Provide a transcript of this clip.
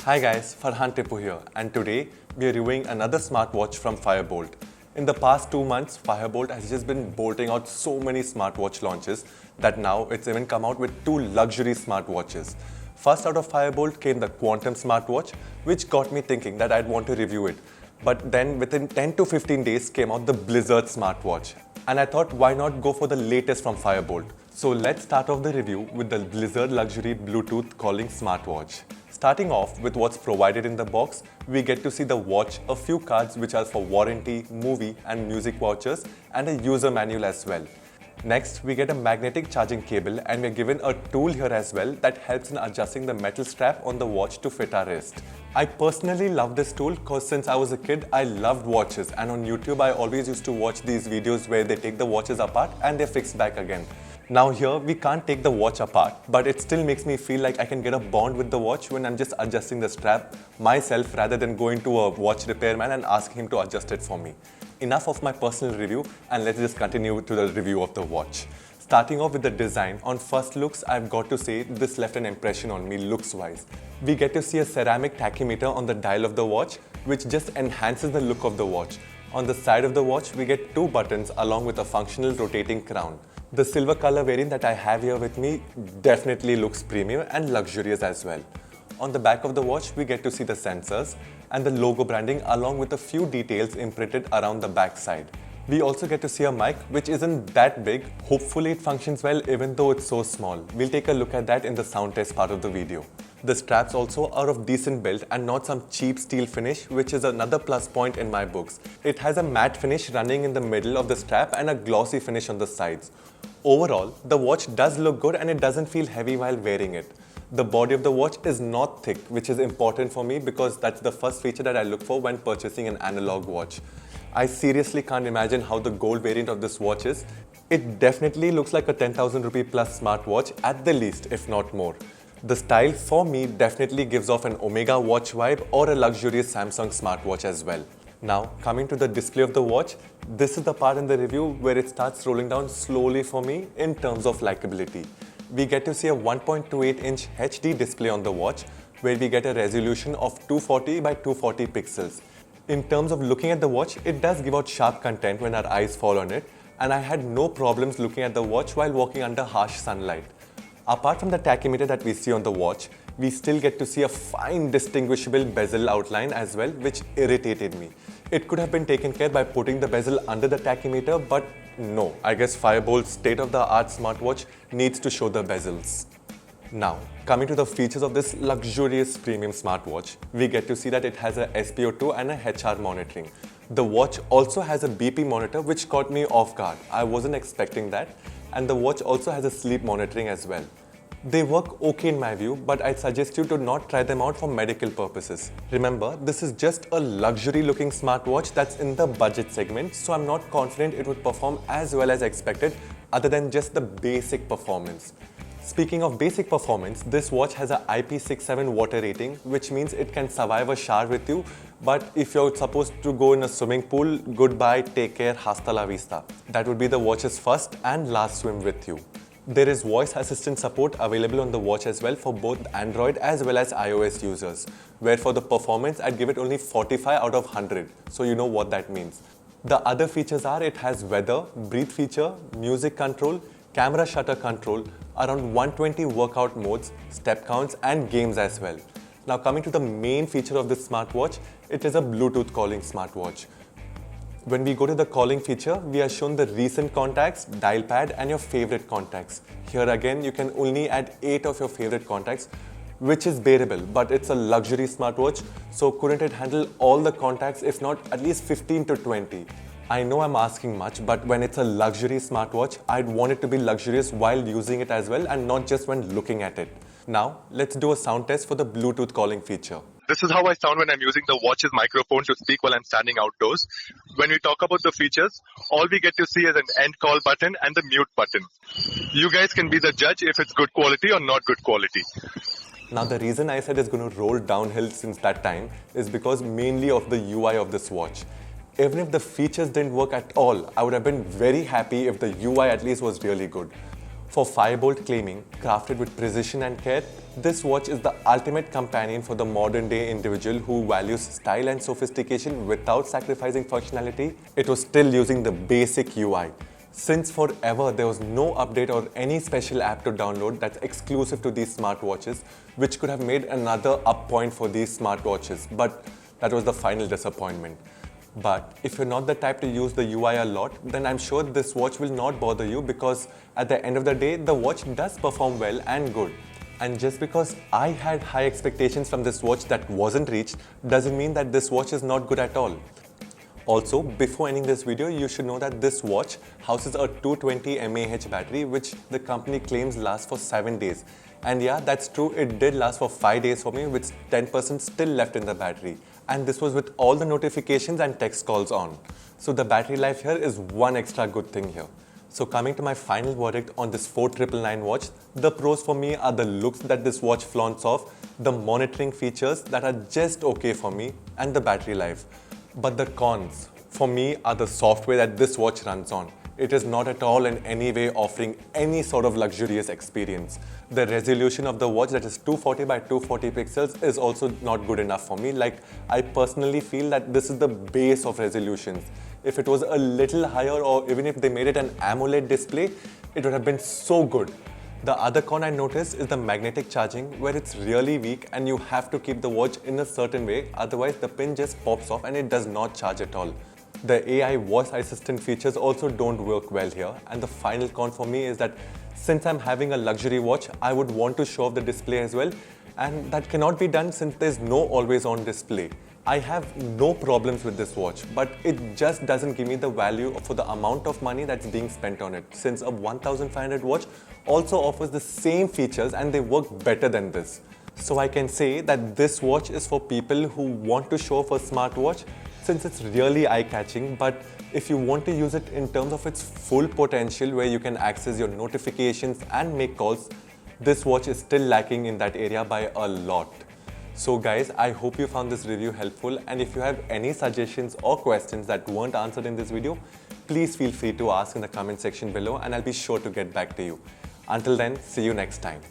Hi guys, Farhan Tipu here, and today we are reviewing another smartwatch from Fireboltt. In the past 2 months, Fireboltt has just been bolting out so many smartwatch launches that now it's even come out with 2 luxury smartwatches. First out of Fireboltt came the Quantum smartwatch, which got me thinking that I'd want to review it. But then within 10 to 15 days came out the Blizzard smartwatch. And I thought, why not go for the latest from Fireboltt? So let's start off the review with the Blizzard Luxury Bluetooth calling smartwatch. Starting off with what's provided in the box, we get to see the watch, a few cards which are for warranty, movie and music vouchers, and a user manual as well. Next, we get a magnetic charging cable and we're given a tool here as well that helps in adjusting the metal strap on the watch to fit our wrist. I personally love this tool because since I was a kid, I loved watches, and on YouTube I always used to watch these videos where they take the watches apart and they're fixed back again. Now here, we can't take the watch apart, but it still makes me feel like I can get a bond with the watch when I'm just adjusting the strap myself rather than going to a watch repairman and asking him to adjust it for me. Enough of my personal review, and let's just continue to the review of the watch. Starting off with the design, on first looks, I've got to say this left an impression on me looks-wise. We get to see a ceramic tachymeter on the dial of the watch, which just enhances the look of the watch. On the side of the watch, we get 2 buttons along with a functional rotating crown. The silver color variant that I have here with me definitely looks premium and luxurious as well. On the back of the watch, we get to see the sensors and the logo branding along with a few details imprinted around the back side. We also get to see a mic which isn't that big. Hopefully it functions well even though it's so small. We'll take a look at that in the sound test part of the video. The straps also are of decent build and not some cheap steel finish, which is another plus point in my books. It has a matte finish running in the middle of the strap and a glossy finish on the sides. Overall, the watch does look good and it doesn't feel heavy while wearing it. The body of the watch is not thick, which is important for me because that's the first feature that I look for when purchasing an analog watch. I seriously can't imagine how the gold variant of this watch is. It definitely looks like a 10,000 rupee plus smartwatch at the least, if not more. The style for me definitely gives off an Omega watch vibe or a luxurious Samsung smartwatch as well. Now, coming to the display of the watch, this is the part in the review where it starts rolling down slowly for me in terms of likability. We get to see a 1.28-inch HD display on the watch where we get a resolution of 240 by 240 pixels. In terms of looking at the watch, it does give out sharp content when our eyes fall on it, and I had no problems looking at the watch while walking under harsh sunlight. Apart from the tachymeter that we see on the watch, we still get to see a fine distinguishable bezel outline as well, which irritated me. It could have been taken care by putting the bezel under the tachymeter, but no, I guess Fireboltt's state-of-the-art smartwatch needs to show the bezels. Now, coming to the features of this luxurious premium smartwatch, we get to see that it has a SpO2 and a HR monitoring. The watch also has a BP monitor, which caught me off guard. I wasn't expecting that. And the watch also has a sleep monitoring as well. They work okay in my view, but I'd suggest you to not try them out for medical purposes. Remember, this is just a luxury looking smartwatch that's in the budget segment, so I'm not confident it would perform as well as expected other than just the basic performance. Speaking of basic performance, this watch has a IP67 water rating, which means it can survive a shower with you, but if you're supposed to go in a swimming pool, goodbye, take care, hasta la vista. That would be the watch's first and last swim with you. There is voice assistant support available on the watch as well for both Android as well as iOS users, where for the performance I'd give it only 45 out of 100, so you know what that means. The other features are it has weather, breathe feature, music control, camera shutter control, around 120 workout modes, step counts and games as well. Now coming to the main feature of this smartwatch, it is a Bluetooth calling smartwatch. When we go to the calling feature, we are shown the recent contacts, dial pad and your favorite contacts. Here again, you can only add 8 of your favorite contacts, which is bearable, but it's a luxury smartwatch, so couldn't it handle all the contacts if not at least 15 to 20? I know I'm asking much, but when it's a luxury smartwatch, I'd want it to be luxurious while using it as well and not just when looking at it. Now, let's do a sound test for the Bluetooth calling feature. This is how I sound when I'm using the watch's microphone to speak while I'm standing outdoors. When we talk about the features, all we get to see is an end call button and the mute button. You guys can be the judge if it's good quality or not good quality. Now the reason I said it's going to roll downhill since that time is because mainly of the UI of this watch. Even if the features didn't work at all, I would have been very happy if the UI at least was really good. For Firebolt claiming, crafted with precision and care, this watch is the ultimate companion for the modern day individual who values style and sophistication without sacrificing functionality. It was still using the basic UI. Since forever there was no update or any special app to download that's exclusive to these smartwatches, which could have made another up point for these smartwatches, but that was the final disappointment. But if you're not the type to use the UI a lot, then I'm sure this watch will not bother you, because at the end of the day, the watch does perform well and good. And just because I had high expectations from this watch that wasn't reached, doesn't mean that this watch is not good at all. Also, before ending this video, you should know that this watch houses a 220 mAh battery, which the company claims lasts for 7 days. And yeah, that's true, it did last for 5 days for me, with 10% still left in the battery. And this was with all the notifications and text calls on. So the battery life here is one extra good thing here. So coming to my final verdict on this 4999 watch, the pros for me are the looks that this watch flaunts off, the monitoring features that are just okay for me, and the battery life. But the cons for me are the software that this watch runs on. It is not at all in any way offering any sort of luxurious experience. The resolution of the watch, that is 240 by 240 pixels, is also not good enough for me. Like, I personally feel that this is the base of resolutions. If it was a little higher, or even if they made it an AMOLED display, it would have been so good. The other con I noticed is the magnetic charging, where it's really weak and you have to keep the watch in a certain way, otherwise the pin just pops off and it does not charge at all. The AI voice assistant features also don't work well here, and the final con for me is that since I'm having a luxury watch, I would want to show off the display as well, and that cannot be done since there's no always on display. I have no problems with this watch, but it just doesn't give me the value for the amount of money that's being spent on it, since a 1500 watch also offers the same features and they work better than this. So I can say that this watch is for people who want to show off a smartwatch, since it's really eye-catching, but if you want to use it in terms of its full potential, where you can access your notifications and make calls, this watch is still lacking in that area by a lot. So guys, I hope you found this review helpful, and if you have any suggestions or questions that weren't answered in this video, please feel free to ask in the comment section below and I'll be sure to get back to you. Until then, see you next time.